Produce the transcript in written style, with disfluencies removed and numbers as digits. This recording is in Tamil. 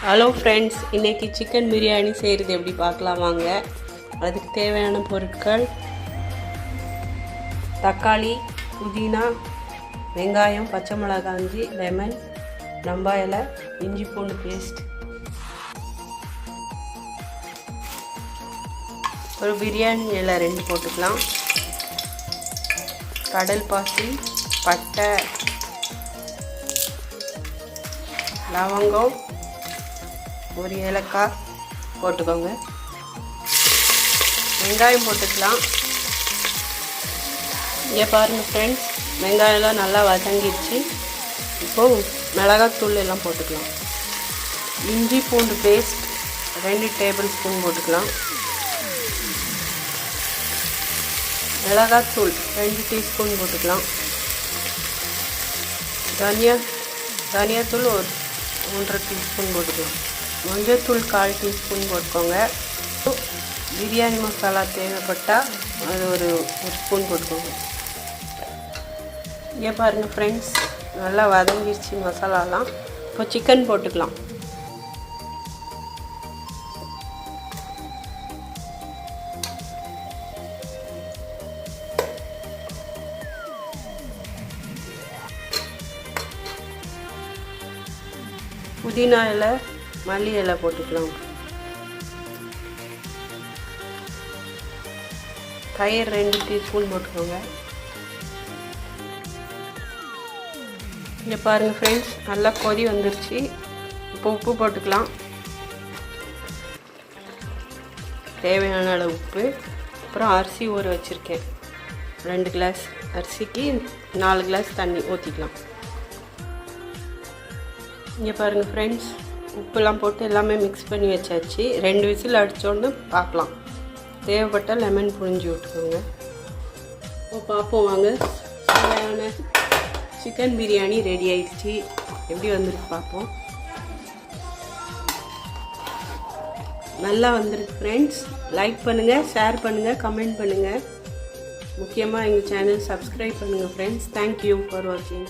ஹலோ ஃப்ரெண்ட்ஸ், இன்றைக்கி சிக்கன் பிரியாணி செய்கிறது எப்படி பார்க்கலாம் வாங்க. அதுக்கு தேவையான பொருட்கள்: தக்காளி, புதினா, வெங்காயம், பச்சை மிளகாஞ்சி, லெமன், ரம்பா இலை, இஞ்சி பூண்டு பேஸ்ட், ஒரு பிரியாணி இலை 2 போட்டுக்கலாம், கடல் பாசி, பட்டை, லவங்கம், ஒரு ஏலக்காய் போட்டுக்கோங்க. வெங்காயம் போட்டுக்கலாம். இங்கே பாருங்கள் ஃப்ரெண்ட்ஸ், வெங்காயம்லாம் நல்லா வதங்கிடுச்சு. இப்போது மிளகாத்தூள் எல்லாம் போட்டுக்கலாம். இஞ்சி பூண்டு பேஸ்ட் 2 டேபிள் ஸ்பூன் போட்டுக்கலாம். மிளகாத்தூள் 2 டீஸ்பூன் போட்டுக்கலாம். தனியாத்தூள் ஒரு 1.5 டீஸ்பூன் போட்டுக்கலாம். மஞ்சள்தூள் 1/4 டீஸ்பூன் போட்டுக்கோங்க. பிரியாணி மசாலா தேவைப்பட்டால் அது ஒரு ஸ்பூன் போட்டுக்கோங்க. இங்கே பாருங்கள் ஃப்ரெண்ட்ஸ், நல்லா வதங்கிடுச்சு மசாலாலாம். இப்போ சிக்கன் போட்டுக்கலாம். புதினா இலை, மல்லி இலை போட்டுக்கலாம். தயிர் 2 டீஸ்பூன் போட்டுக்கோங்க. இங்கே பாருங்கள் ஃப்ரெண்ட்ஸ், நல்லா கொதி வந்துருச்சு. இப்போ உப்பு போட்டுக்கலாம். தேவையான அளவு உப்பு. அப்புறம் அரிசி ஊற வச்சுருக்கேன். 2 கிளாஸ் அரிசிக்கு 4 கிளாஸ் தண்ணி ஊற்றிக்கலாம். இங்கே பாருங்கள் ஃப்ரெண்ட்ஸ், உப்புலாம் போட்டு எல்லாமே மிக்ஸ் பண்ணி வச்சாச்சு. 2 விசில் அடித்தோன்னு பார்க்கலாம். தேவைப்பட்டால் லெமன் புழிஞ்சு விட்டுக்கோங்க. இப்போ பார்ப்போம் வாங்க. சுவையான சிக்கன் பிரியாணி ரெடி ஆயிடுச்சு. எப்படி வந்திருக்கு பார்ப்போம். நல்லா வந்திருக்கு ஃப்ரெண்ட்ஸ். லைக் பண்ணுங்கள், ஷேர் பண்ணுங்கள், கமெண்ட் பண்ணுங்கள். முக்கியமாக எங்கள் சேனல் சப்ஸ்கிரைப் பண்ணுங்கள் ஃப்ரெண்ட்ஸ். தேங்க்யூ ஃபார் வாட்சிங்.